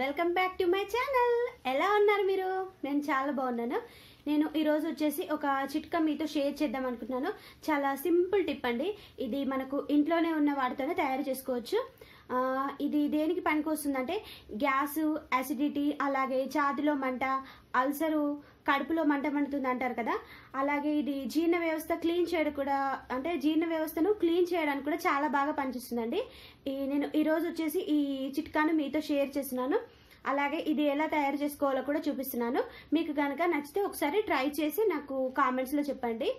Welcome back to my channel. ఎలా ఉన్నారు మీరు? నేను చాలా బాగున్నాను. నేను ఈరోజు వచ్చేసి ఒక చిట్కా మీతో షేర్ చేద్దాం అనుకుంటున్నాను. చాలా సింపుల్ టిప్ అండి. ఇది మనకు ఇంట్లోనే ఉన్న వాటితోనే తయారు చేసుకోవచ్చు. ఇది దేనికి పనికి వస్తుందంటే గ్యాసు, యాసిడిటీ, అలాగే ఛాతీలో మంట, అల్సరు, కడుపులో మంట మండుతుంది అంటారు కదా, అలాగే ఇది జీర్ణ వ్యవస్థ క్లీన్ చేయడం కూడా, అంటే జీర్ణ వ్యవస్థను క్లీన్ చేయడానికి కూడా చాలా బాగా పనిచేస్తుందండి. నేను ఈరోజు వచ్చేసి ఈ చిట్కాను మీతో షేర్ చేస్తున్నాను. అలాగే ఇది ఎలా తయారు చేసుకోవాలో కూడా చూపిస్తున్నాను. మీకు కనుక నచ్చితే ఒకసారి ట్రై చేసి నాకు కామెంట్స్లో చెప్పండి.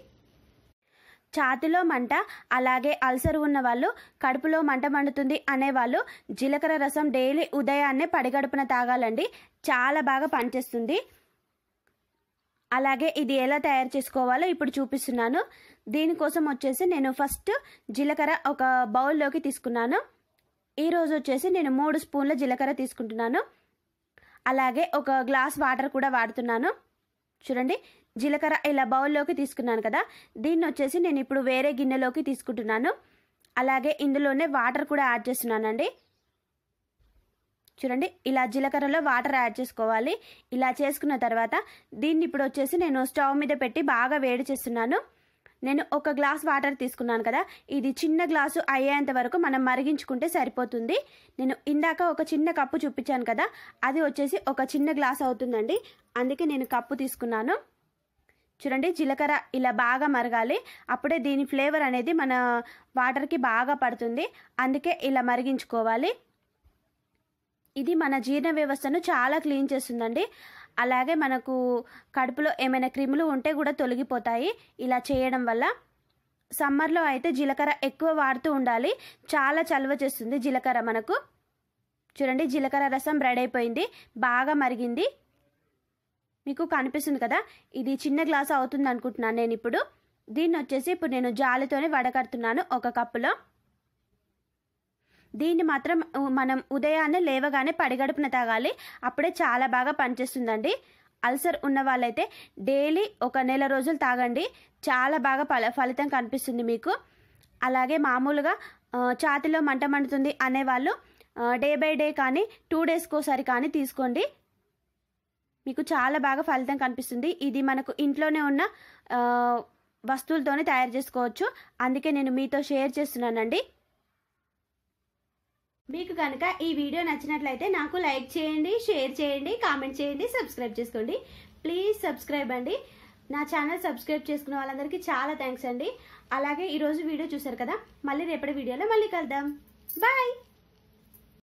ఛాతీలో మంట, అలాగే అల్సర్ ఉన్న వాళ్ళు, కడుపులో మంట మండుతుంది అనేవాళ్ళు జీలకర్ర రసం డైలీ ఉదయాన్నే పడిగడుపున తాగాలండి. చాలా బాగా పనిచేస్తుంది. అలాగే ఇది ఎలా తయారు చేసుకోవాలో ఇప్పుడు చూపిస్తున్నాను. దీనికోసం వచ్చేసి నేను ఫస్ట్ జీలకర్ర ఒక బౌల్లోకి తీసుకున్నాను. ఈరోజు వచ్చేసి నేను 3 స్పూన్ల జీలకర్ర తీసుకుంటున్నాను. అలాగే ఒక గ్లాస్ వాటర్ కూడా వాడుతున్నాను. చూడండి, జీలకర్ర ఇలా బౌల్లోకి తీసుకున్నాను కదా, దీన్ని వచ్చేసి నేను ఇప్పుడు వేరే గిన్నెలోకి తీసుకుంటున్నాను. అలాగే ఇందులోనే వాటర్ కూడా యాడ్ చేస్తున్నానండి. చూడండి, ఇలా జీలకర్రలో వాటర్ యాడ్ చేసుకోవాలి. ఇలా చేసుకున్న తర్వాత దీన్ని ఇప్పుడు వచ్చేసి నేను స్టవ్ మీద పెట్టి బాగా వేడి చేస్తున్నాను. నేను ఒక గ్లాస్ వాటర్ తీసుకున్నాను కదా, ఇది చిన్న గ్లాసు అయ్యేంత వరకు మనం మరిగించుకుంటే సరిపోతుంది. నేను ఇందాక ఒక చిన్న కప్పు చూపించాను కదా, అది వచ్చేసి ఒక చిన్న గ్లాస్ అవుతుందండి. అందుకే నేను కప్పు తీసుకున్నాను. చూడండి, జీలకర్ర ఇలా బాగా మరగాలి. అప్పుడే దీని ఫ్లేవర్ అనేది మన వాటర్కి బాగా పడుతుంది. అందుకే ఇలా మరిగించుకోవాలి. ఇది మన జీర్ణ వ్యవస్థను చాలా క్లీన్ చేస్తుందండి. అలాగే మనకు కడుపులో ఏమైనా క్రిములు ఉంటే కూడా తొలగిపోతాయి ఇలా చేయడం వల్ల. సమ్మర్లో అయితే జీలకర్ర ఎక్కువ వాడుతూ ఉండాలి. చాలా చలువ చేస్తుంది జీలకర్ర మనకు. చూడండి, జీలకర్ర రసం రెడీ అయిపోయింది, బాగా మరిగింది. మీకు కనిపిస్తుంది కదా, ఇది చిన్న గ్లాస్ అవుతుంది అనుకుంటున్నాను నేను ఇప్పుడు. దీన్ని వచ్చేసి ఇప్పుడు నేను జాలితోనే వడకడుతున్నాను ఒక కప్పులో. దీన్ని మాత్రం మనం ఉదయాన్నే లేవగానే పడిగడుపున తాగాలి. అప్పుడే చాలా బాగా పనిచేస్తుందండి. అల్సర్ ఉన్న వాళ్ళైతే డైలీ ఒక నెల రోజులు తాగండి, చాలా బాగా ఫలితం కనిపిస్తుంది మీకు. అలాగే మామూలుగా ఛాతీలో మంట మండుతుంది అనేవాళ్ళు డే బై డే కానీ 2 డేస్కి ఒకసారి కానీ తీసుకోండి. మీకు చాలా బాగా ఫలితం కనిపిస్తుంది. ఇది మనకు ఇంట్లోనే ఉన్న వస్తువులతోనే తయారు చేసుకోవచ్చు. అందుకే నేను మీతో షేర్ చేస్తున్నానండి. మీకు కనుక ఈ వీడియో నచ్చినట్లయితే నాకు లైక్ చేయండి, షేర్ చేయండి, కామెంట్ చేయండి, సబ్స్క్రైబ్ చేసుకోండి. ప్లీజ్ సబ్స్క్రైబ్ అండి. నా ఛానల్ సబ్స్క్రైబ్ చేసుకున్న వాళ్ళందరికీ చాలా థ్యాంక్స్ అండి. అలాగే ఈరోజు వీడియో చూసారు కదా, మళ్ళీ రేపటి వీడియోలో మళ్ళీ కలుద్దాం. బాయ్.